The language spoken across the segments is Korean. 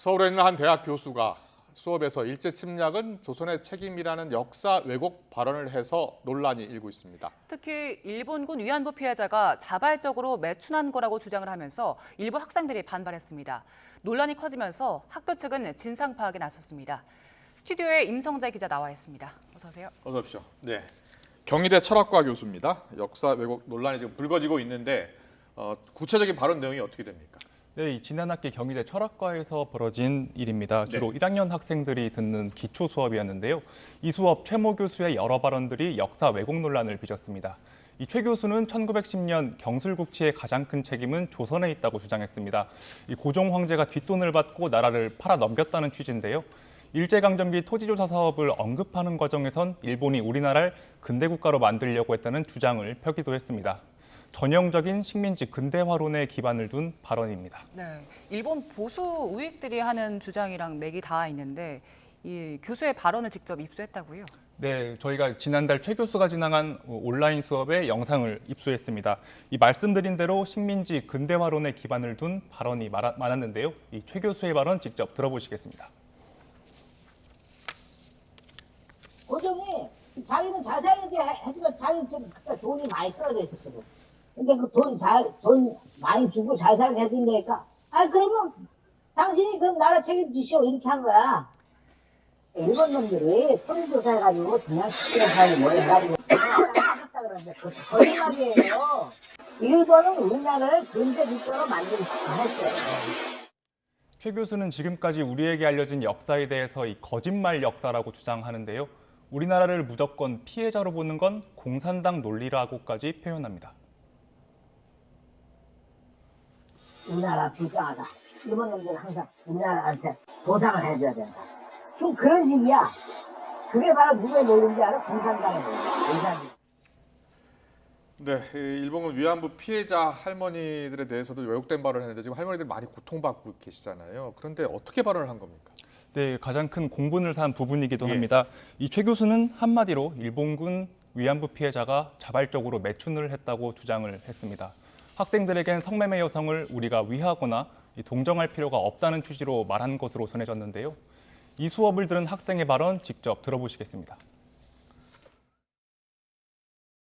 서울에 있는 한 대학 교수가 수업에서 일제 침략은 조선의 책임이라는 역사 왜곡 발언을 해서 논란이 일고 있습니다. 특히 일본군 위안부 피해자가 자발적으로 매춘한 거라고 주장을 하면서 일부 학생들이 반발했습니다. 논란이 커지면서 학교 측은 진상 파악에 나섰습니다. 스튜디오에 임성재 기자 나와 있습니다. 어서 오세요. 어서 오십시오. 네, 경희대 철학과 교수입니다. 역사 왜곡 논란이 지금 불거지고 있는데 구체적인 발언 내용이 어떻게 됩니까? 네, 지난 학기 경희대 철학과에서 벌어진 일입니다. 주로 1학년 학생들이 듣는 기초 수업이었는데요. 이 수업 최모 교수의 여러 발언들이 역사 왜곡 논란을 빚었습니다. 이 최 교수는 1910년 경술국치의 가장 큰 책임은 조선에 있다고 주장했습니다. 이 고종 황제가 뒷돈을 받고 나라를 팔아 넘겼다는 취지인데요. 일제강점기 토지조사 사업을 언급하는 과정에선 일본이 우리나라를 근대국가로 만들려고 했다는 주장을 펴기도 했습니다. 전형적인 식민지 근대화론에 기반을 둔 발언입니다. 네, 일본 보수 우익들이 하는 주장이랑 맥이 닿아 있는데 이 교수의 발언을 직접 입수했다고요? 네, 저희가 지난달 최 교수가 진행한 온라인 수업에 영상을 입수했습니다. 이 말씀드린 대로 식민지 근대화론에 기반을 둔 발언이 많았는데요. 이 최 교수의 발언 직접 들어보시겠습니다. 고종이 자기는 자세하게 해주면 자기 좀 그때 돈이 많이 떨어져 있었거든. 근데 그 돈 많이 주고 잘 살게 해준다니까. 그러면 당신이 그 나라 책임지시오. 이렇게 한 거야. 일본 놈들이 토지조사 해가지고 그냥 시키는 뭘 해가지고 하겠다 그러는데 그 거짓말이에요. 일본은 우리나라를 근대 국가로 만들고 싶어 했어요. 최 교수는 지금까지 우리에게 알려진 역사에 대해서 이 거짓말 역사라고 주장하는데요. 우리나라를 무조건 피해자로 보는 건 공산당 논리라고까지 표현합니다. 우리나라 불쌍하다. 일본 놈들은 항상 우리나라한테 보상을 해줘야 된다. 좀 그런 식이야. 그게 바로 누구의 논리인지 알아? 공산당의 논리. 네, 일본군 위안부 피해자 할머니들에 대해서도 왜곡된 발언을 했는데 지금 할머니들 많이 고통받고 계시잖아요. 그런데 어떻게 발언을 한 겁니까? 네, 가장 큰 공분을 산 부분이기도 합니다. 이 최 교수는 한마디로 일본군 위안부 피해자가 자발적으로 매춘을 했다고 주장을 했습니다. 학생들에겐 성매매 여성을 우리가 위하거나 동정할 필요가 없다는 취지로 말한 것으로 전해졌는데요. 이 수업을 들은 학생의 발언 직접 들어보시겠습니다.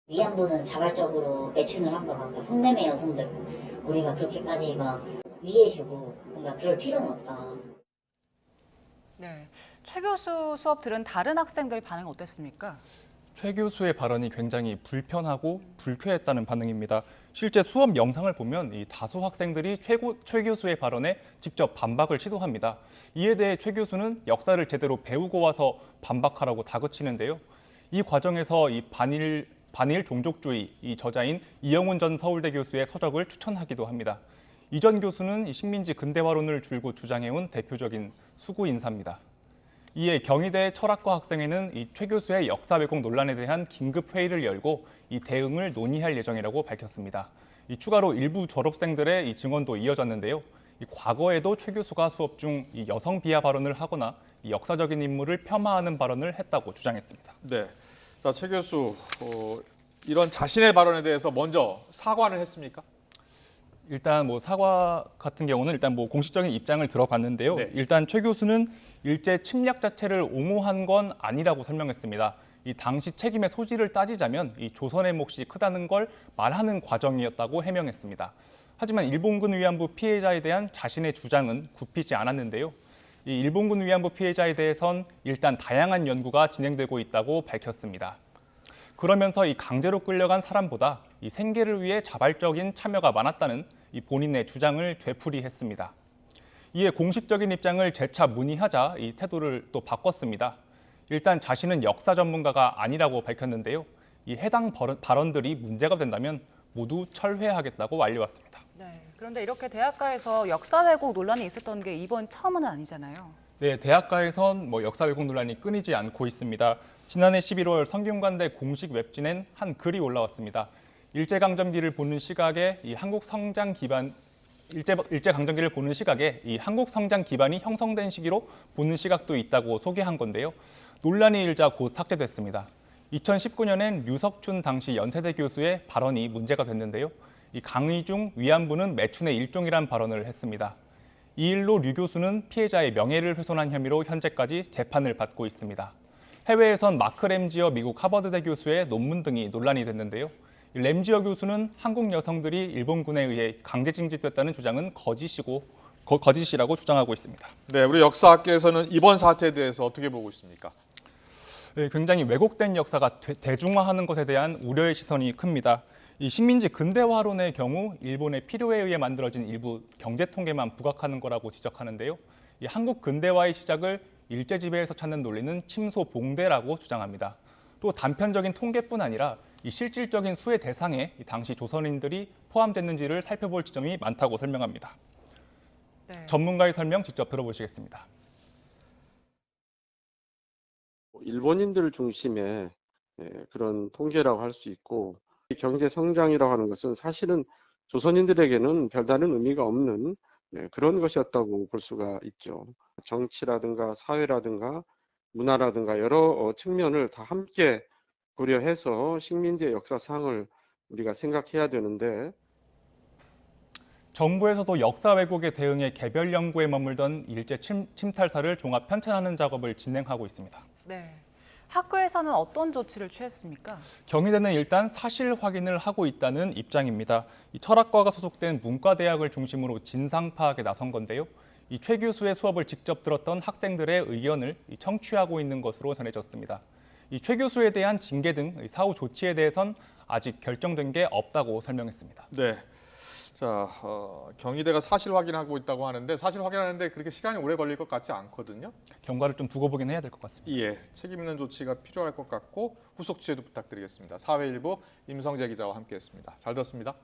위안부는 자발적으로 매춘을 한 것 같고 성매매 여성들 우리가 그렇게까지 막 위해주고 뭔가 그럴 필요는 없다. 네, 최 교수 수업 들은 다른 학생들 반응 어땠습니까? 최 교수의 발언이 굉장히 불편하고 불쾌했다는 반응입니다. 실제 수업 영상을 보면 이 다수 학생들이 최 교수의 발언에 직접 반박을 시도합니다. 이에 대해 최 교수는 역사를 제대로 배우고 와서 반박하라고 다그치는데요. 이 과정에서 이 반일 종족주의 이 저자인 이영훈 전 서울대 교수의 서적을 추천하기도 합니다. 이 전 교수는 식민지 근대화론을 줄곧 주장해온 대표적인 수구 인사입니다. 이에 경희대 철학과 학생회는 이 최 교수의 역사 왜곡 논란에 대한 긴급 회의를 열고 이 대응을 논의할 예정이라고 밝혔습니다. 이 추가로 일부 졸업생들의 이 증언도 이어졌는데요. 이 과거에도 최 교수가 수업 중 이 여성 비하 발언을 하거나 이 역사적인 인물을 폄하하는 발언을 했다고 주장했습니다. 네, 자, 최 교수 이런 자신의 발언에 대해서 먼저 사과를 했습니까? 일단 사과 같은 경우는 일단 공식적인 입장을 들어봤는데요. 네. 일단 최 교수는 일제 침략 자체를 옹호한 건 아니라고 설명했습니다. 이 당시 책임의 소지를 따지자면 이 조선의 몫이 크다는 걸 말하는 과정이었다고 해명했습니다. 하지만 일본군 위안부 피해자에 대한 자신의 주장은 굽히지 않았는데요. 이 일본군 위안부 피해자에 대해선 일단 다양한 연구가 진행되고 있다고 밝혔습니다. 그러면서 이 강제로 끌려간 사람보다 이 생계를 위해 자발적인 참여가 많았다는 이 본인의 주장을 되풀이했습니다. 이에 공식적인 입장을 재차 문의하자 이 태도를 또 바꿨습니다. 일단 자신은 역사 전문가가 아니라고 밝혔는데요. 이 해당 발언들이 문제가 된다면 모두 철회하겠다고 알려왔습니다. 네, 그런데 이렇게 대학가에서 역사 왜곡 논란이 있었던 게 이번 처음은 아니잖아요. 네, 대학가에선 역사 왜곡 논란이 끊이지 않고 있습니다. 지난해 11월 성균관대 공식 웹진엔 한 글이 올라왔습니다. 일제강점기를 보는 시각에 이 한국 성장 기반 일제강점기를 보는 시각에 이 한국 성장 기반이 형성된 시기로 보는 시각도 있다고 소개한 건데요. 논란이 일자 곧 삭제됐습니다. 2019년엔 류석춘 당시 연세대 교수의 발언이 문제가 됐는데요. 이 강의 중 위안부는 매춘의 일종이란 발언을 했습니다. 이 일로 류 교수는 피해자의 명예를 훼손한 혐의로 현재까지 재판을 받고 있습니다. 해외에선 마크 램지어 미국 하버드대 교수의 논문 등이 논란이 됐는데요. 램지어 교수는 한국 여성들이 일본군에 의해 강제징집됐다는 주장은 거짓이라고 주장하고 있습니다. 네, 우리 역사학계에서는 이번 사태에 대해서 어떻게 보고 있습니까? 네, 굉장히 왜곡된 역사가 대중화하는 것에 대한 우려의 시선이 큽니다. 이 식민지 근대화론의 경우 일본의 필요에 의해 만들어진 일부 경제 통계만 부각하는 거라고 지적하는데요. 이 한국 근대화의 시작을 일제 지배에서 찾는 논리는 침소봉대라고 주장합니다. 또 단편적인 통계뿐 아니라 이 실질적인 수의 대상에 당시 조선인들이 포함됐는지를 살펴볼 지점이 많다고 설명합니다. 네. 전문가의 설명 직접 들어보시겠습니다. 일본인들 중심의 그런 통계라고 할 수 있고, 경제 성장이라고 하는 것은 사실은 조선인들에게는 별다른 의미가 없는 그런 것이었다고 볼 수가 있죠. 정치라든가 사회라든가 문화라든가 여러 측면을 다 함께 고려해서 식민지의 역사상을 우리가 생각해야 되는데, 정부에서도 역사 왜곡에 대응해 개별 연구에 머물던 일제 침탈사를 종합 편찬하는 작업을 진행하고 있습니다. 네. 학교에서는 어떤 조치를 취했습니까? 경희대는 일단 사실 확인을 하고 있다는 입장입니다. 이 철학과가 소속된 문과대학을 중심으로 진상 파악에 나선 건데요. 이 최 교수의 수업을 직접 들었던 학생들의 의견을 청취하고 있는 것으로 전해졌습니다. 이 최 교수에 대한 징계 등 사후 조치에 대해선 아직 결정된 게 없다고 설명했습니다. 네. 자, 경희대가 사실 확인하고 있다고 하는데 사실 확인하는데 그렇게 시간이 오래 걸릴 것 같지 않거든요. 경과를 좀 두고 보긴 해야 될 것 같습니다. 예, 책임 있는 조치가 필요할 것 같고 후속 취재도 부탁드리겠습니다. 사회일보 임성재 기자와 함께했습니다. 잘 들었습니다.